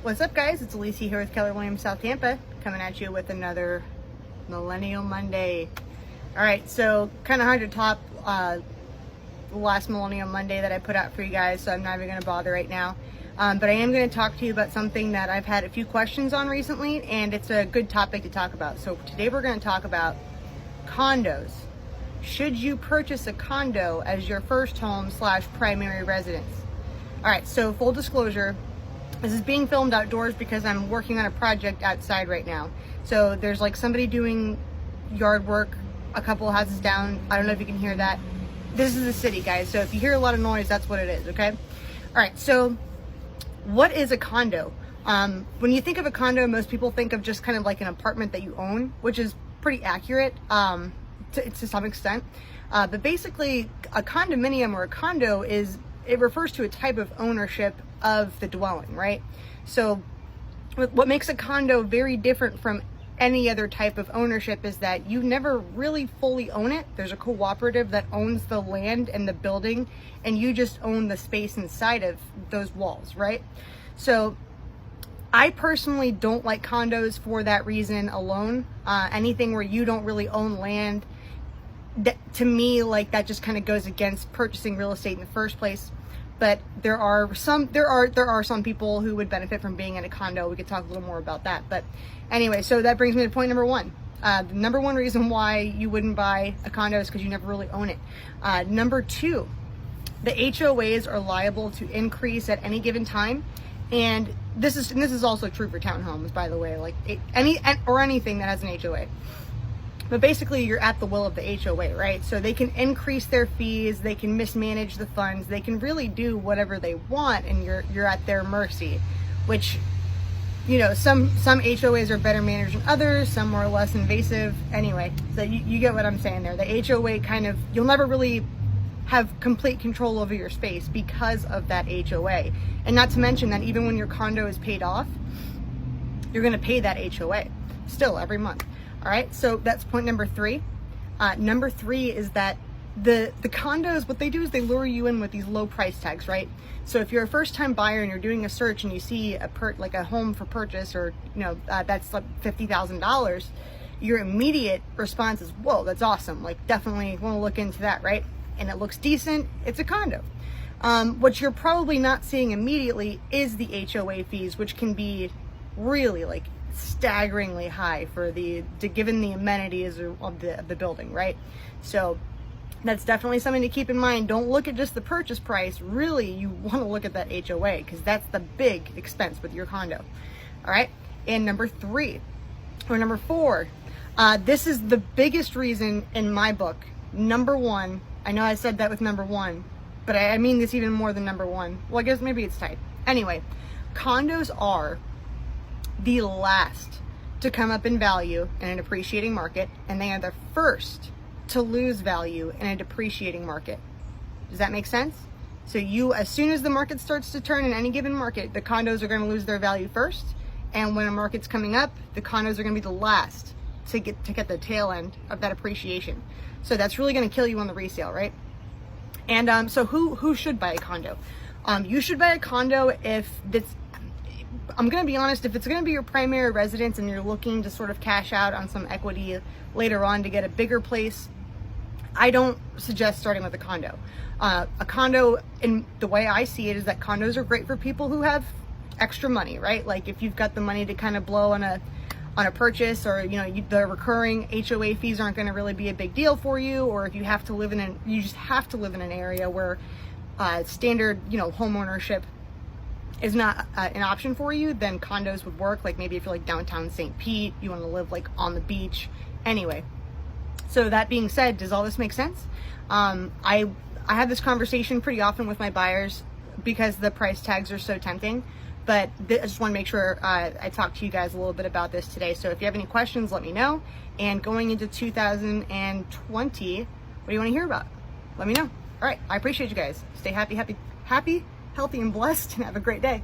What's up, guys? It's Elise here with Keller Williams South Tampa, coming at you with another Millennial Monday. All right, so kind of hard to top the last Millennial Monday that I put out for you guys, so I'm not even going to bother right now. But I am going to talk to you about something that I've had a few questions on recently, and it's a good topic to talk about. So today we're going to talk about condos. Should you purchase a condo as your first home / primary residence? All right, so full disclosure, this is being filmed outdoors because I'm working on a project outside right now. So there's like somebody doing yard work a couple of houses down. I don't know if you can hear that. This is the city, guys. So if you hear a lot of noise, that's what it is, okay? All right, so what is a condo? When you think of a condo, most people think of just kind of like an apartment that you own, which is pretty accurate to some extent. But basically, a condominium or a condo it refers to a type of ownership of the dwelling, right? So what makes a condo very different from any other type of ownership is that you never really fully own it. There's a cooperative that owns the land and the building, and you just own the space inside of those walls, right? So I personally don't like condos for that reason alone. Anything where you don't really own land, to me, like, that just kind of goes against purchasing real estate in the first place. But there are some people who would benefit from being in a condo. We could talk a little more about that. But anyway, so that brings me to point number one. The number one reason why you wouldn't buy a condo is because you never really own it. Number two, the HOAs are liable to increase at any given time. And this is also true for townhomes, by the way, like anything that has an HOA. But basically, you're at the will of the HOA, right? So they can increase their fees, they can mismanage the funds, they can really do whatever they want, and you're at their mercy. Which, you know, some HOAs are better managed than others, some are less invasive. Anyway, so you get what I'm saying there. The HOA you'll never really have complete control over your space because of that HOA. And not to mention that even when your condo is paid off, you're going to pay that HOA still every month. All right, so that's point number three. Number three is that the condos, what they do is they lure you in with these low price tags, right? So if you're a first-time buyer and you're doing a search and you see a home for purchase, or that's like $50,000, your immediate response is, "Whoa, that's awesome! Like, definitely want to look into that, right?" And it looks decent. It's a condo. What you're probably not seeing immediately is the HOA fees, which can be really like staggeringly high given the amenities of the building, right? So that's definitely something to keep in mind. Don't look at just the purchase price. Really, you want to look at that HOA because that's the big expense with your condo. All right, and number four, this is the biggest reason in my book. Number one, I know I said that with number one, but I mean this even more than number one. Well, I guess maybe it's tight. Anyway, condos are the last to come up in value in an appreciating market, and they are the first to lose value in a depreciating market. Does that make sense? So as soon as the market starts to turn in any given market, the condos are going to lose their value first, and when a market's coming up, the condos are going to be the last to get the tail end of that appreciation. So that's really going to kill you on the resale, right? And so who should buy a condo? You should buy a condo if I'm going to be honest, if it's going to be your primary residence and you're looking to sort of cash out on some equity later on to get a bigger place, I don't suggest starting with a condo. A condo, in the way I see it, is that condos are great for people who have extra money, right? Like if you've got the money to kind of blow on a purchase, or the recurring HOA fees aren't going to really be a big deal for you, or if you have to live you just have to live in an area where standard home ownership is not an option for you, then condos would work. Like maybe if you're like downtown St. Pete, you want to live like on the beach. Anyway, so that being said, does all this make sense? I have this conversation pretty often with my buyers because the price tags are so tempting. But I just want to make sure I talk to you guys a little bit about this today. So if you have any questions, let me know. And going into 2020, what do you want to hear about? Let me know. All right, I appreciate you guys. Stay happy, healthy, and blessed, and have a great day.